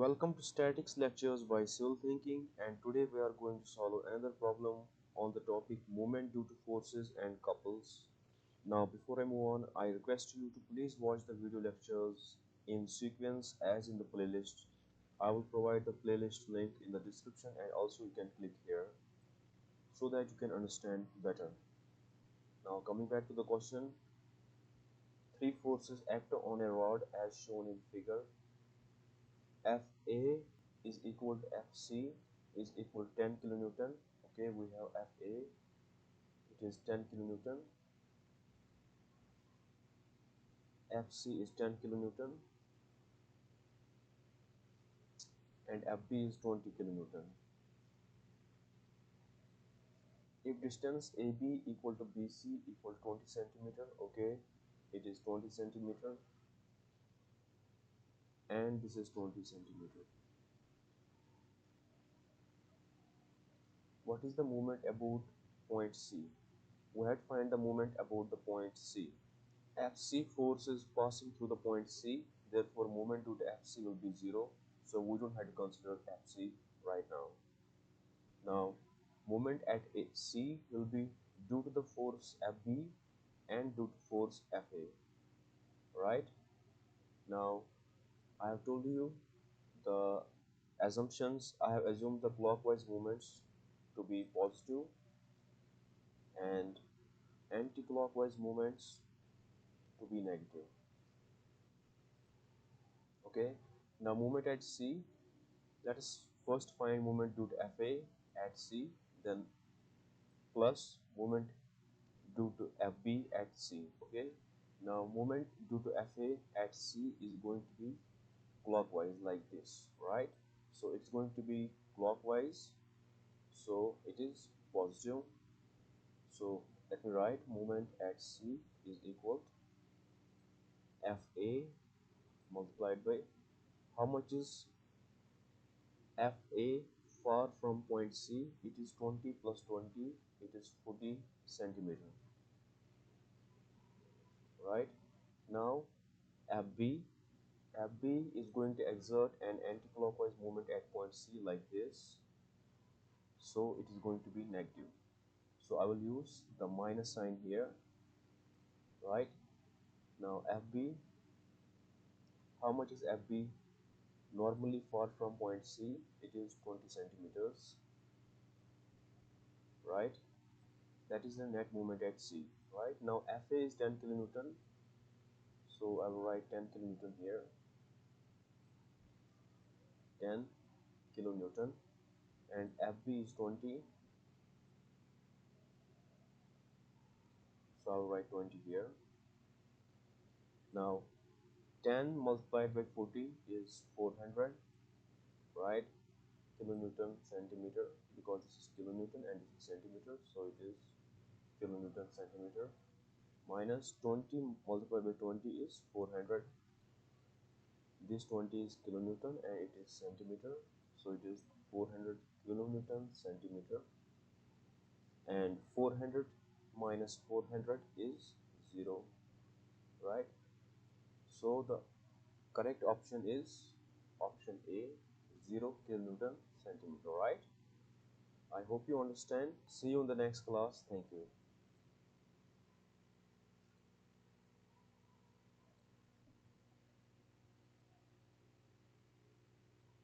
Welcome to Statics Lectures by Civil Thinking, and today we are going to solve another problem on the topic moment due to forces and couples. Now before I move on, I request you to please watch the video lectures in sequence as in the playlist. I will provide the playlist link in the description, and also you can click here so that you can understand better. Now coming back to the question, three forces act on a rod as shown in figure. FA is equal to FC is equal to 10 kilonewton. Okay, we have FA, it is 10 kilonewton. FC is 10 kilonewton and FB is 20 kilonewton. If distance AB equal to BC equal to 20 centimeter, okay, it is 20 centimeter and this is 20 centimeter. What is the moment about point C? We had to find the moment about the point C. FC force is passing through the point C, therefore moment due to FC will be 0, so we don't have to consider FC right now. Now moment at C will be due to the force FB and due to force FA. Right? Now I have told you the assumptions. I have assumed the clockwise movements to be positive and anti-clockwise movements to be negative. Okay, now moment at C, let us first find moment due to FA at C, then plus moment due to FB at C. Okay, now moment due to FA at C is going to be clockwise like this, right? So it's going to be clockwise, so it is positive. So let me write moment at C is equal to FA multiplied by how much is FA far from point C? It is 20 plus 20, it is 40 centimeter. Right? Now FB is going to exert an anti-clockwise movement at point C like this, so it is going to be negative. So I will use the minus sign here. Right? Now FB, how much is FB normally far from point C? It is 20 centimeters. Right? That is the net moment at C. Right? Now FA is 10 kilonewton, so I will write 10 kilonewton here. 10 kilonewton and FB is 20, so I will write 20 here. Now 10 multiplied by 40 is 400, right? Kilonewton centimeter, because this is kilonewton and this is centimeter, so it is kilonewton centimeter, minus 20 multiplied by 20 is 400. This 20 is kilonewton and it is centimeter, so it is 400 kilonewton centimeter, and 400 minus 400 is 0, right? So the correct option is option A, 0 kilonewton centimeter, right? I hope you understand. See you in the next class. Thank you.